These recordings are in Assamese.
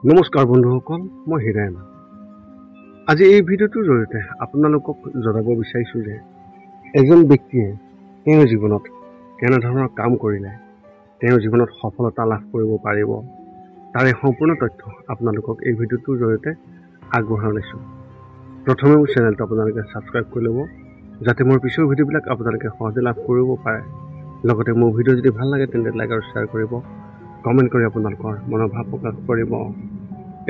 নমস্কাৰ বন্ধুসকল, মই হীৰেণ। আজি এই ভিডিঅ'টোৰ জৰিয়তে আপোনালোকক জনাব বিচাৰিছোঁ যে এজন ব্যক্তিয়ে তেওঁৰ জীৱনত কেনেধৰণৰ কাম কৰিলে তেওঁৰ জীৱনত সফলতা লাভ কৰিব পাৰিব, তাৰে সম্পূৰ্ণ তথ্য আপোনালোকক এই ভিডিঅ'টোৰ জৰিয়তে আগবঢ়াই লৈছোঁ। প্ৰথমে মোৰ চেনেলটো আপোনালোকে ছাবস্ক্ৰাইব কৰি ল'ব, যাতে মোৰ পিছৰ ভিডিঅ'বিলাক আপোনালোকে সহজে লাভ কৰিব পাৰে। লগতে মোৰ ভিডিঅ' যদি ভাল লাগে তেন্তে লাইক আৰু শ্বেয়াৰ কৰিব, কমেণ্ট কৰি আপোনালোকৰ মনৰ ভাৱ প্ৰকাশ কৰিব।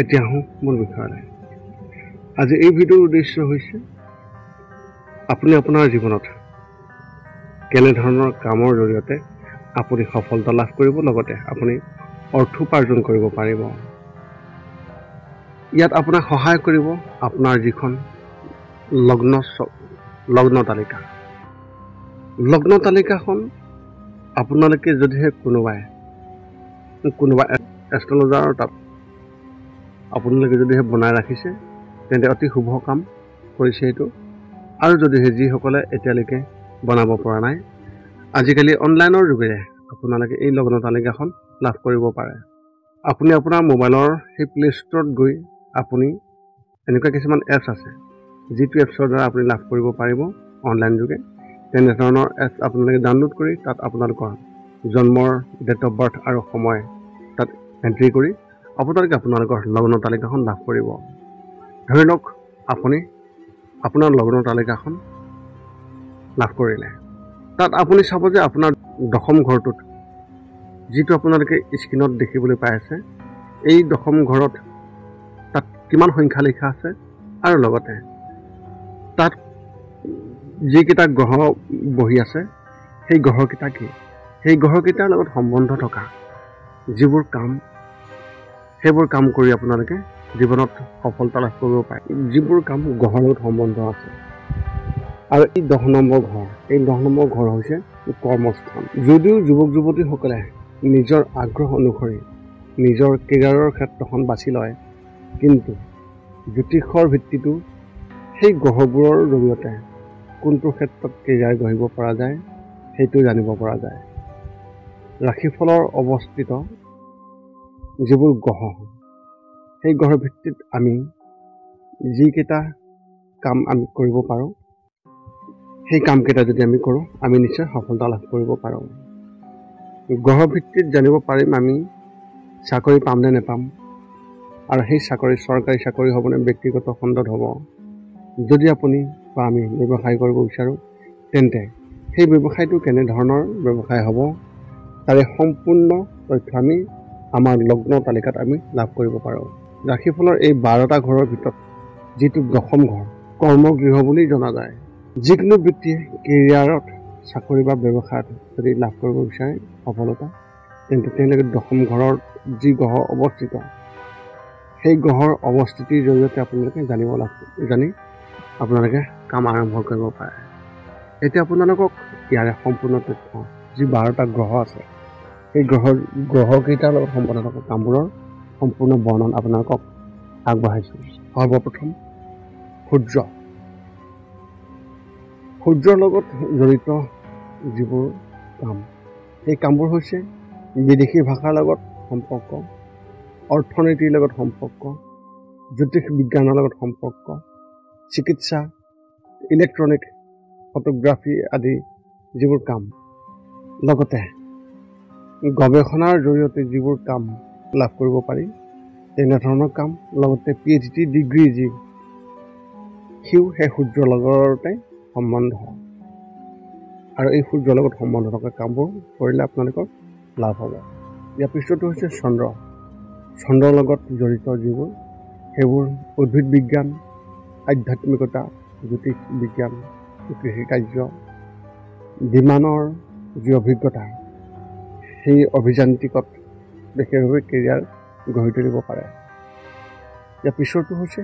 এতিয়া আহোঁ মূল বিষয়লৈ। আজি এই ভিডিঅ'ৰ উদ্দেশ্য হৈছে আপুনি আপোনাৰ জীৱনত কেনেধৰণৰ কামৰ জৰিয়তে আপুনি সফলতা লাভ কৰিব, লগতে আপুনি অৰ্থ উপাৰ্জন কৰিব পাৰিব। ইয়াত আপোনাক সহায় কৰিব আপোনাৰ যিখন লগ্ন তালিকাখন আপোনালোকে যদিহে কোনোবা এষ্ট্ৰলজাৰৰ তাত আপোনালোকে যদিহে বনাই ৰাখিছে তেন্তে অতি শুভ কাম কৰিছে এইটো। আৰু যদিহে যিসকলে এতিয়ালৈকে বনাব পৰা নাই, আজিকালি অনলাইনৰ যোগেৰে আপোনালোকে এই লগ্ন তালিকাখন লাভ কৰিব পাৰে। আপুনি আপোনাৰ মোবাইলৰ সেই প্লে ষ্টৰত গৈ আপুনি এনেকুৱা কিছুমান এপছ আছে যিটো এপছৰ দ্বাৰা আপুনি লাভ কৰিব পাৰিব অনলাইন যোগে। তেনেধৰণৰ এপছ আপোনালোকে ডাউনলোড কৰি তাত আপোনালোকৰ জন্মৰ ডেট অফ বাৰ্থ আৰু সময় তাত এণ্ট্ৰি কৰি আপোনালোকে আপোনালোকৰ লগ্ন তালিকাখন লাভ কৰিব। ধৰি লওক আপুনি আপোনাৰ লগ্ন তালিকাখন লাভ কৰিলে, তাত আপুনি চাব যে আপোনাৰ দশম ঘৰটোত যিটো আপোনালোকে স্ক্ৰীণত দেখিবলৈ পাই আছে, এই দশম ঘৰত তাত কিমান সংখ্যা লিখা আছে আৰু লগতে তাত যিকেইটা গ্ৰহ বহি আছে সেই গ্ৰহকেইটা কি, সেই গ্ৰহকেইটাৰ লগত সম্বন্ধ থকা যিবোৰ কাম, সেইবোৰ কাম কৰি আপোনালোকে জীৱনত সফলতা লাভ কৰিব পাৰে। যিবোৰ কাম গ্ৰহৰ লগত সম্বন্ধ আছে। আৰু এই 10 নম্বৰ ঘৰ হৈছে কৰ্মস্থান। যদিও যুৱক যুৱতীসকলে নিজৰ আগ্ৰহ অনুসৰি নিজৰ কেৰিয়াৰৰ ক্ষেত্ৰখন বাছি লয়, কিন্তু জ্যোতিষৰ ভিত্তিটো সেই গ্ৰহবোৰৰ জৰিয়তে কোনটো ক্ষেত্ৰত কেৰিয়াৰ গঢ়িব পৰা যায় সেইটো জানিব পৰা যায়। ৰাশিফলৰ অৱস্থিত যিবোৰ গ্ৰহ, সেই গ্ৰহৰ ভিত্তিত আমি যিকেইটা কাম আমি কৰিব পাৰোঁ, সেই কামকেইটা যদি আমি কৰোঁ আমি নিশ্চয় সফলতা লাভ কৰিব পাৰোঁ। গ্ৰহৰ ভিত্তিত জানিব পাৰিম আমি চাকৰি পাম নে নেপাম, আৰু সেই চাকৰি চৰকাৰী চাকৰি হ'ব নে ব্যক্তিগত খণ্ডত হ'ব। যদি আপুনি বা আমি ব্যৱসায় কৰিব বিচাৰোঁ তেন্তে সেই ব্যৱসায়টো কেনেধৰণৰ ব্যৱসায় হ'ব, তাৰে সম্পূৰ্ণ তথ্য আমি আমাৰ লগ্ন তালিকাত আমি লাভ কৰিব পাৰোঁ। ৰাশিফলৰ এই 12টা ঘৰৰ ভিতৰত যিটো দশম ঘৰ কৰ্মগৃহ বুলি জনা যায়। যিকোনো ব্যক্তিয়ে কেৰিয়াৰত চাকৰি বা ব্যৱসায়ত যদি লাভ কৰিব বিচাৰে সফলতা, তেন্তে তেওঁলোকে দশম ঘৰৰ যি গ্ৰহ অৱস্থিত, সেই গ্ৰহৰ অৱস্থিতিৰ জৰিয়তে আপোনালোকে জানি আপোনালোকে কাম আৰম্ভ কৰিব পাৰে। এতিয়া আপোনালোকক ইয়াৰে সম্পূৰ্ণ তথ্য, যি 12টা গ্ৰহ আছে সেই গ্ৰহকেইটাৰ লগত সম্পন্ন থকা কামবোৰৰ সম্পূৰ্ণ বৰ্ণন আপোনালোকক আগবঢ়াইছোঁ। সৰ্বপ্ৰথম সূৰ্যৰ লগত জড়িত যিবোৰ কাম, সেই কামবোৰ হৈছে বিদেশী ভাষাৰ লগত সম্পৰ্ক, অৰ্থনীতিৰ লগত সম্পৰ্ক, জ্যোতিষ বিজ্ঞানৰ লগত সম্পৰ্ক, চিকিৎসা, ইলেক্ট্ৰনিক, ফটোগ্ৰাফী আদি যিবোৰ কাম, লগতে গৱেষণাৰ জৰিয়তে যিবোৰ কাম লাভ কৰিব পাৰি তেনেধৰণৰ কাম, লগতে PhD ডিগ্ৰী সিও সেই সূৰ্যৰ লগতে সম্বন্ধ। আৰু এই সূৰ্যৰ লগত সম্বন্ধ থকা কামবোৰ কৰিলে আপোনালোকৰ লাভ হ'ব। ইয়াৰ পিছতো হৈছে চন্দ্ৰৰ লগত জড়িত যিবোৰ, সেইবোৰ উদ্ভিদ বিজ্ঞান, আধ্যাত্মিকতা, জ্যোতিষ বিজ্ঞান, কৃষি কাৰ্য, বিমানৰ যি অভিজ্ঞতা, সেই অভিযান্ত্ৰিকত বিশেষভাৱে কেৰিয়াৰ গঢ়ি তুলিব পাৰে। ইয়াৰ পিছতো হৈছে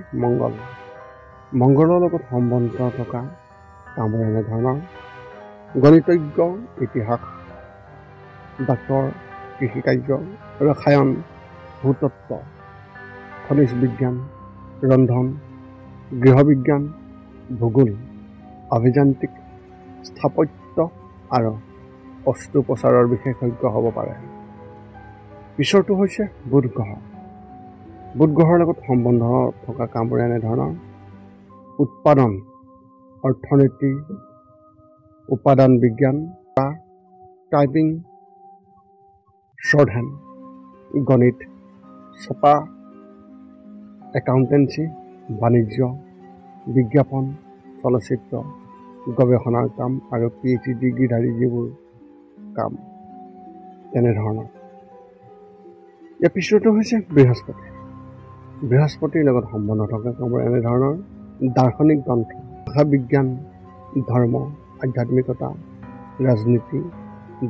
মংগলৰ লগত সম্বন্ধ থকা কামবোৰ এনেধৰণৰ: গণিতজ্ঞ, ইতিহাস, ডাক্তৰ, কৃষি কাৰ্য, ৰসায়ন, ভূতত্ত্ব, খনিজ বিজ্ঞান, ৰন্ধন, গৃহবিজ্ঞান, ভূগোল, অভিযান্ত্ৰিক, স্থাপত্য আৰু অস্ত্ৰোপচাৰৰ বিশেষজ্ঞ হ'ব পাৰে। পিছৰটো হৈছে বুধ গ্ৰহ। বুধ গ্ৰহৰ লগত সম্বন্ধ থকা কামবোৰ এনেধৰণৰ উৎপাদন, অৰ্থনীতি, উপাদান বিজ্ঞান, টাইপিং, শ্বৰ্ট হেণ্ড, গণিত, ছপা, একাউণ্টেঞ্চি, বাণিজ্য, বিজ্ঞাপন, চলচ্চিত্ৰ, গৱেষণাৰ কাম আৰু PhD ডিগ্ৰীধাৰী যিবোৰ কাম তেনেধৰণৰ। ইয়াৰ পিছতো হৈছে বৃহস্পতি। বৃহস্পতিৰ লগত সম্বন্ধ থকা কামবোৰ এনেধৰণৰ দাৰ্শনিক গ্ৰন্থ, ভাষা বিজ্ঞান, ধৰ্ম, আধ্যাত্মিকতা, ৰাজনীতি,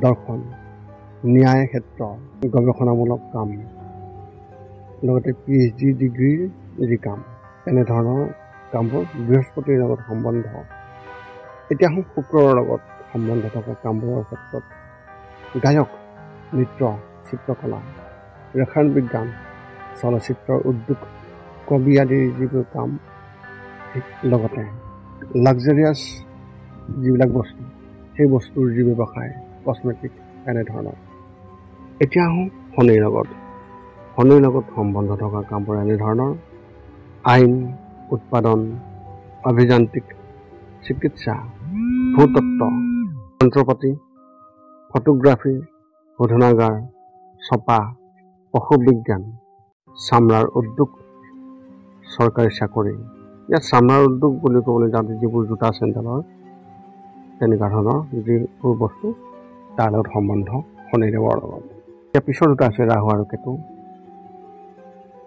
দৰ্শন, ন্যায় ক্ষেত্ৰ, গৱেষণামূলক কাম, লগতে PhD ডিগ্ৰীৰ যি কাম এনেধৰণৰ কামবোৰ বৃহস্পতিৰ লগত সম্বন্ধ। এতিয়া আহোঁ শুক্ৰৰ লগত সম্বন্ধ থকা কামবোৰৰ ক্ষেত্ৰত গায়ক, নৃত্য, চিত্ৰকলা, ৰসায়ন বিজ্ঞান, চলচ্চিত্ৰৰ উদ্যোগ, কবি আদিৰ যিবোৰ কাম, লগতে লাক্সাৰিয়াছ যিবিলাক বস্তু সেই বস্তুৰ যি ব্যৱসায়, কচমেটিক এনেধৰণৰ। এতিয়া আহোঁ শনিৰ লগত। শনিৰ লগত সম্বন্ধ থকা কামবোৰ এনেধৰণৰ আইন, উৎপাদন, অভিযান্ত্ৰিক, চিকিৎসা, ভূতত্ত্ব, যন্ত্ৰপাতি, ফটোগ্ৰাফী, শোধনাগাৰ, ছপা, পশুবিজ্ঞান, চামৰাৰ উদ্যোগ, চৰকাৰী চাকৰি। ইয়াত চামৰাৰ উদ্যোগ বুলি ক'বলৈ যাওঁতে যিবোৰ জোতা চেণ্ডেলৰ তেনেকুৱা ধৰণৰ যিবোৰ বস্তু তাৰ লগত সম্বন্ধ শনিদেৱৰ লগত। ইয়াৰ পিছৰ দুটা আছে ৰাহু আৰু কেতু।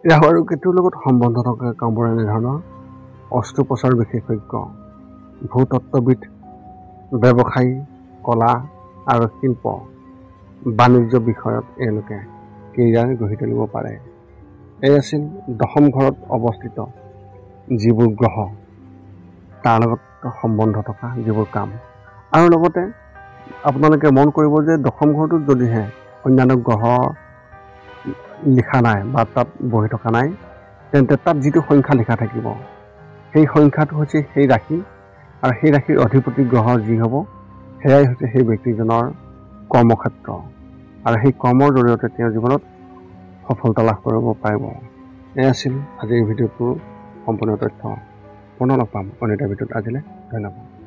ৰাহু আৰু কেতুৰ লগত সম্বন্ধ থকা কামবোৰ এনেধৰণৰ অস্ত্ৰোপচাৰ বিশেষজ্ঞ, ভূতত্ত্ববিদ, ব্যৱসায়ী, কলা আৰু শিল্প, বাণিজ্য বিষয়ত এওঁলোকে কেৰিয়াৰ গঢ়ি তুলিব পাৰে। এই আছিল দশম ঘৰত অৱস্থিত যিবোৰ গ্ৰহ তাৰ লগত সম্বন্ধ থকা যিবোৰ কাম। আৰু লগতে আপোনালোকে মন কৰিব যে দশম ঘৰটোত যদিহে অন্যান্য গ্ৰহ লিখা নাই বা তাত বহি থকা নাই, তেন্তে তাত যিটো সংখ্যা লিখা থাকিব সেই সংখ্যাটো হৈছে সেই ৰাশি, আৰু সেই ৰাশিৰ অধিপতি গ্ৰহ যি হ'ব সেয়াই হৈছে সেই ব্যক্তিজনৰ কৰ্মক্ষেত্ৰ, আৰু সেই কৰ্মৰ জৰিয়তে তেওঁৰ জীৱনত সফলতা লাভ কৰিব পাৰিব। এয়া আছিল আজিৰ ভিডিঅ'টোৰ সম্পূৰ্ণ তথ্য। পুনৰ লগ পাম অন্য এটা ভিডিঅ'ত। আজিলৈ ধন্যবাদ।